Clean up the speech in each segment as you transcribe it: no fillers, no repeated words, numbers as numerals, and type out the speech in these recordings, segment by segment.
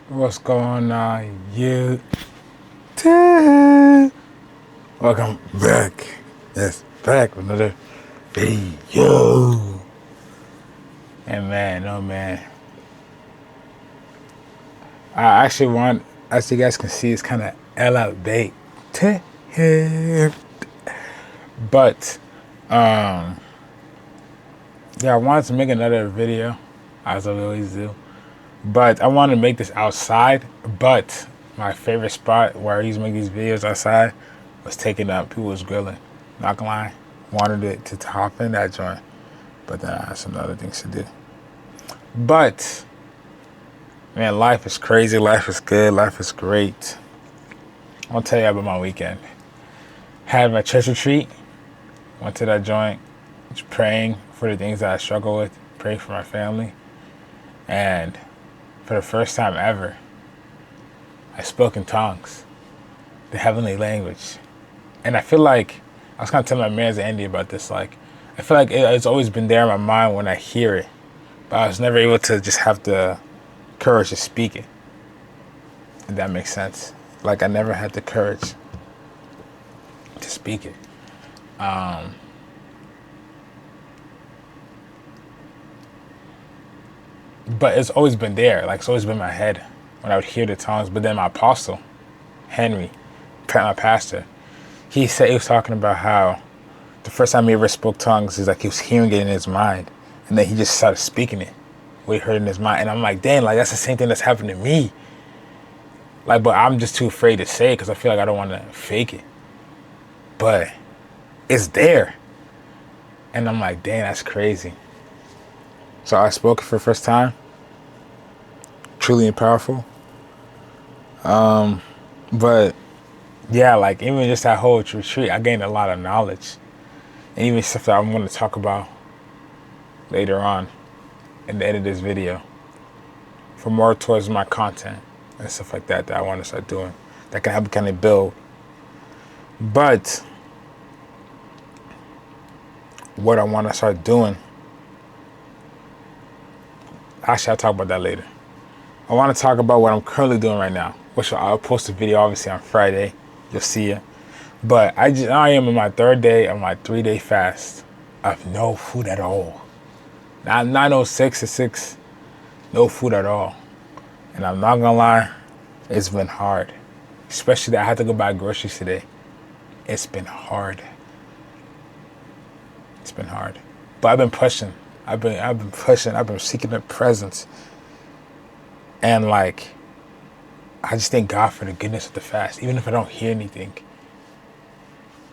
What's going on, YouTube? Welcome back. Yes, back with another video. And man, oh man. I actually want, as you guys can see, it's kind of elevated. But, yeah, I wanted to make another video, as I always do. But I wanted to make this outside, but my favorite spot where I used to make these videos outside was taken up. People was grilling. Not gonna lie, wanted it to hop in that joint, but then I had some other things to do. But, man, life is crazy, life is good, life is great. I'll tell you about my weekend. Had my church retreat, went to that joint, was praying for the things that I struggle with, praying for my family, and for the first time ever, I spoke in tongues, the heavenly language. And I feel like, I was kind of telling my man Andy about this, like, I feel like it's always been there in my mind when I hear it, but I was never able to just have the courage to speak it, if that makes sense. Like, I never had the courage to speak it. But it's always been there. Like, it's always been in my head when I would hear the tongues. But then my apostle, Henry, my pastor, he was talking about how the first time he ever spoke tongues is like he was hearing it in his mind. And then he just started speaking it, what he heard in his mind. And I'm like, dang, like, that's the same thing that's happened to me. Like, but I'm just too afraid to say it because I feel like I don't want to fake it. But it's there. And I'm like, dang, that's crazy. So I spoke it for the first time. Truly and powerful. But yeah, like even just that whole retreat, I gained a lot of knowledge. And even stuff that I'm going to talk about later on in the end of this video. For more towards my content and stuff like that I want to start doing. That can help kind of build. But what I want to start doing, actually, I'll talk about that later. I want to talk about what I'm currently doing right now, which I'll post a video obviously on Friday. You'll see it. But I am in my third day of my 3-day fast of no food at all. Not 9:06 to 6, no food at all. And I'm not gonna lie, it's been hard. Especially that I had to go buy groceries today. It's been hard. It's been hard. But I've been pushing. I've been pushing. I've been seeking the presence. And like, I just thank God for the goodness of the fast. Even if I don't hear anything.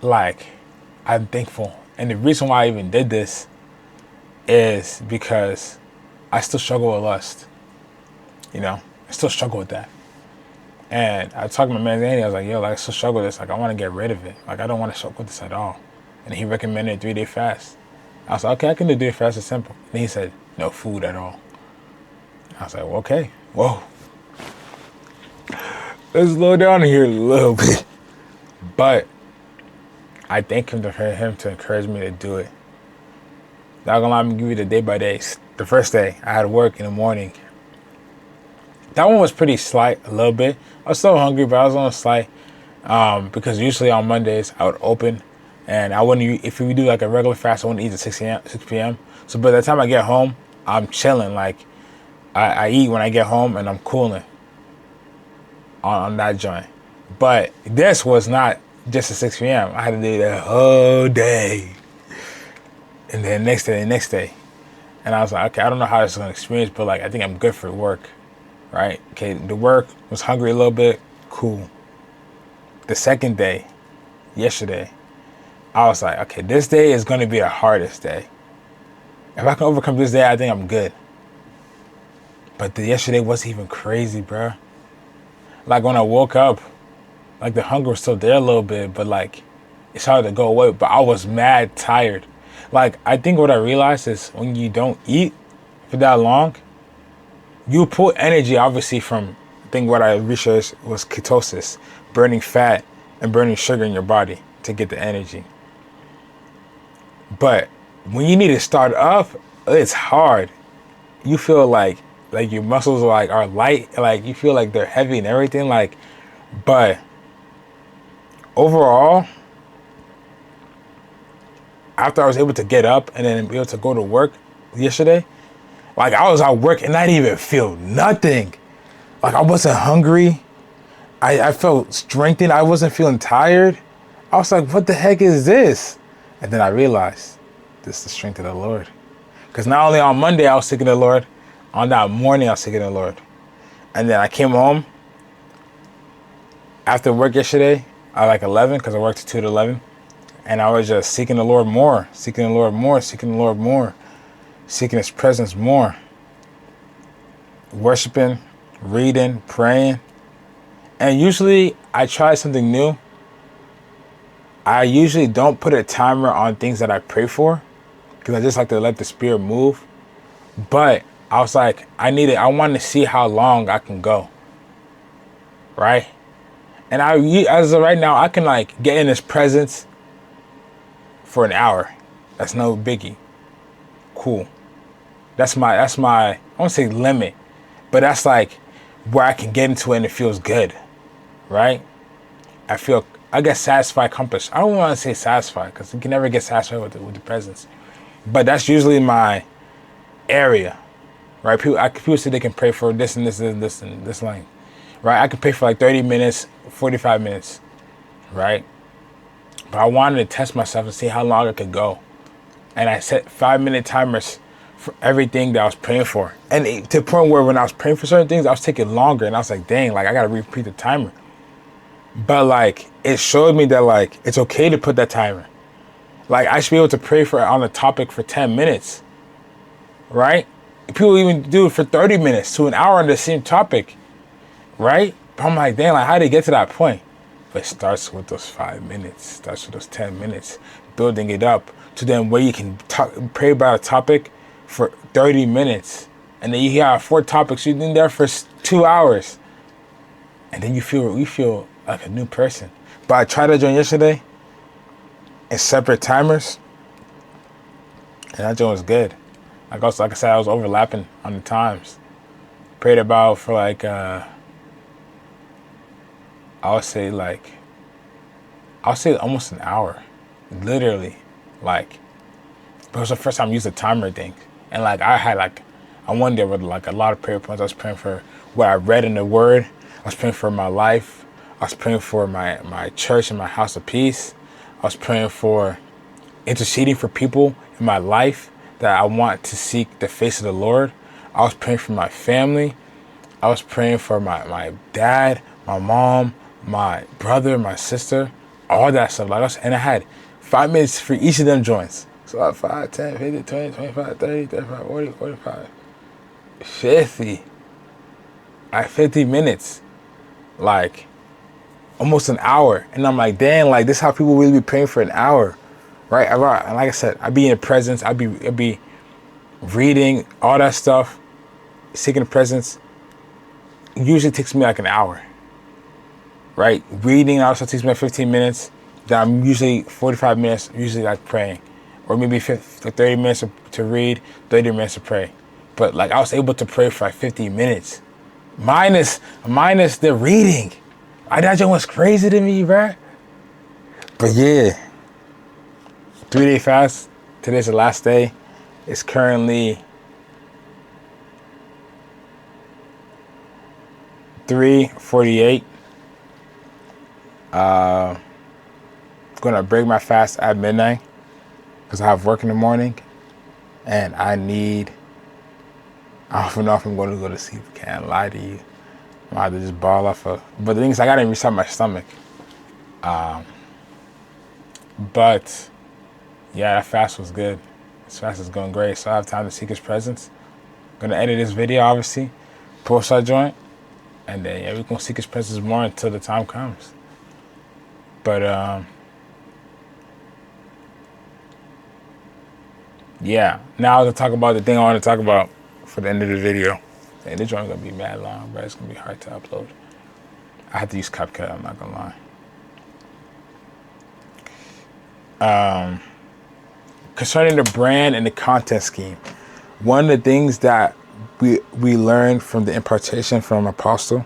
Like, I'm thankful. And the reason why I even did this is because I still struggle with lust. You know? I still struggle with that. And I talked to my man Andy, I was like, yo, like, I still struggle with this. Like, I want to get rid of it. Like, I don't want to struggle with this at all. And he recommended a 3-day fast. I was like, okay, I can do a 3-day fast. It's simple. And he said, no food at all. I was like, well, okay. Whoa. Let's slow down here a little bit. But I thank him for him to encourage me to do it. Not gonna lie, I'm gonna give you the day by day. The first day, I had work in the morning. That one was pretty slight, a little bit. I was still hungry, but I was on a slight. Because usually on Mondays, I would open. And I wouldn't, if we do like a regular fast, I wouldn't eat at 6 p.m. So by the time I get home, I'm chilling. Like, I eat when I get home and I'm cooling on that joint. But this was not just at 6 p.m. I had to do the whole day. And then next day. And I was like, okay, I don't know how this is going to experience, but like, I think I'm good for work, right? Okay, the work was hungry a little bit, cool. The second day, yesterday, I was like, okay, this day is going to be the hardest day. If I can overcome this day, I think I'm good. But the yesterday was even crazy, bro. Like when I woke up, like the hunger was still there a little bit, but like it's hard to go away. But I was mad tired. Like I think what I realized is when you don't eat for that long, you pull energy obviously from, I think what I researched was ketosis, burning fat and burning sugar in your body to get the energy. But when you need to start up, it's hard. You feel like like your muscles are light, like you feel like they're heavy and everything, like. But overall, after I was able to get up and then be able to go to work yesterday, like I was at work and I didn't even feel nothing. Like I wasn't hungry. I felt strengthened. I wasn't feeling tired. I was like, what the heck is this? And then I realized this is the strength of the Lord. Because not only on Monday I was seeking the Lord, on that morning I was seeking the Lord. And then I came home after work yesterday at like 11, because I worked 2 to 11. And I was just seeking the Lord more, seeking the Lord more, seeking the Lord more, seeking His presence more. Worshiping, reading, praying. And usually I try something new. I usually don't put a timer on things that I pray for, because I just like to let the Spirit move. But I was like, I want to see how long I can go. Right? And as of right now, I can like get in His presence for an hour. That's no biggie. Cool. That's my, I won't say limit, but that's like where I can get into it and it feels good. Right? I get satisfied, accomplished. I don't want to say satisfied, because you can never get satisfied with the presence. But that's usually my area. Right? People say they can pray for this and this and this and this length. Right? I can pray for like 30 minutes, 45 minutes. Right? But I wanted to test myself and see how long I could go. And I set 5-minute timers for everything that I was praying for. And to the point where when I was praying for certain things, I was taking longer. And I was like, dang, like I got to repeat the timer. But like, it showed me that like, it's okay to put that timer. Like I should be able to pray on a topic for 10 minutes. Right? People even do it for 30 minutes to an hour on the same topic. Right? But I'm like, dang, like how did it get to that point? But it starts with those 5 minutes, starts with those 10 minutes, building it up to then where you can pray about a topic for 30 minutes. And then you have 4 topics, you've been there for 2 hours. And then you feel like a new person. But I tried to join yesterday in separate timers. And that joint was good. Like I said, I was overlapping on the times. Prayed about for like, I would say almost an hour. Literally. Like, but it was the first time I used a timer thing. And like I had like, I went there with like a lot of prayer points. I was praying for what I read in the Word. I was praying for my life. I was praying for my church and my house of peace. I was praying for interceding for people in my life that I want to seek the face of the Lord. I was praying for my family. I was praying for my dad, my mom, my brother, my sister, all that stuff. And I had 5 minutes for each of them joints. So like 5, 10, 50, 20, 25, 30, 35, 40, 45, 50. Like 50 minutes. Like almost an hour. And I'm like, damn, like this is how people really be praying for an hour. Right? And like I said, I'd be in the presence. I'd be reading, all that stuff, seeking the presence. Usually takes me like an hour. Right? Reading also takes me like 15 minutes. Then I'm usually 45 minutes, usually like praying. Or maybe 30 minutes to read, 30 minutes to pray. But like I was able to pray for like 50 minutes. Minus the reading. That just was crazy to me, bruh. But yeah. 3-day fast. Today's the last day. It's currently 3:48. I'm gonna break my fast at midnight because I have work in the morning, and I don't even know if I'm going to go to sleep. Can't lie to you. I might have to just ball off but the thing is, I gotta reset my stomach. But yeah, that fast was good. This fast is going great, so I have time to seek His presence. I'm gonna edit this video, obviously, post that joint, and then yeah, we're gonna seek His presence more until the time comes. But yeah, now to talk about the thing I want to talk about for the end of the video. And this joint gonna be mad long, but it's gonna be hard to upload. I have to use CapCut, I'm not gonna lie. Concerning the brand and the content scheme, one of the things that we learned from the impartation from Apostle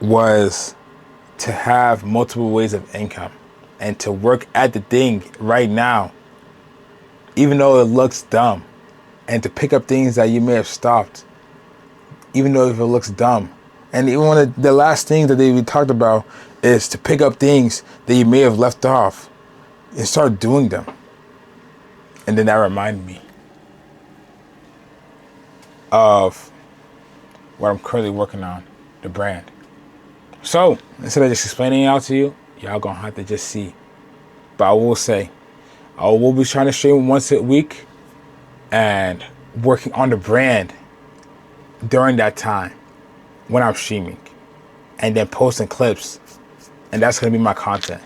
was to have multiple ways of income and to work at the thing right now, even though it looks dumb, and to pick up things that you may have stopped, even though if it looks dumb. And even one of the last things that we talked about is to pick up things that you may have left off and start doing them. And then that reminded me of what I'm currently working on, the brand. So instead of just explaining it out to you, y'all gonna have to just see. But I will say, I will be trying to stream once a week and working on the brand during that time when I'm streaming, and then posting clips, and that's gonna be my content.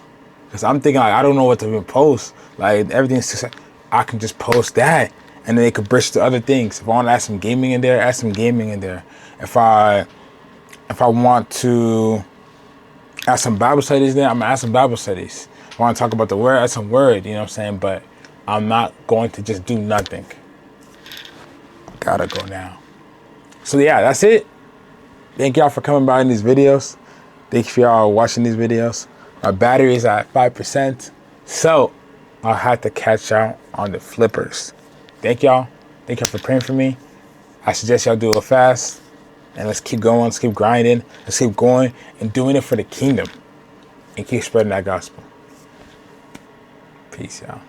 Because I'm thinking, like, I don't know what to even post. Like, everything's just, I can just post that, and then it could bridge to other things. If I want to add some gaming in there, add some gaming in there. If I want to add some Bible studies there, I'm gonna add some Bible studies. If I want to talk about the word, add some word. You know what I'm saying? But I'm not going to just do nothing. Gotta go now. So yeah, that's it. Thank y'all for coming by in these videos. Thank you for y'all watching these videos. My battery is at 5%, so I'll have to catch y'all on the flippers. Thank y'all. Thank y'all for praying for me. I suggest y'all do it fast, and let's keep going. Let's keep grinding. Let's keep going and doing it for the kingdom, and keep spreading that gospel. Peace, y'all.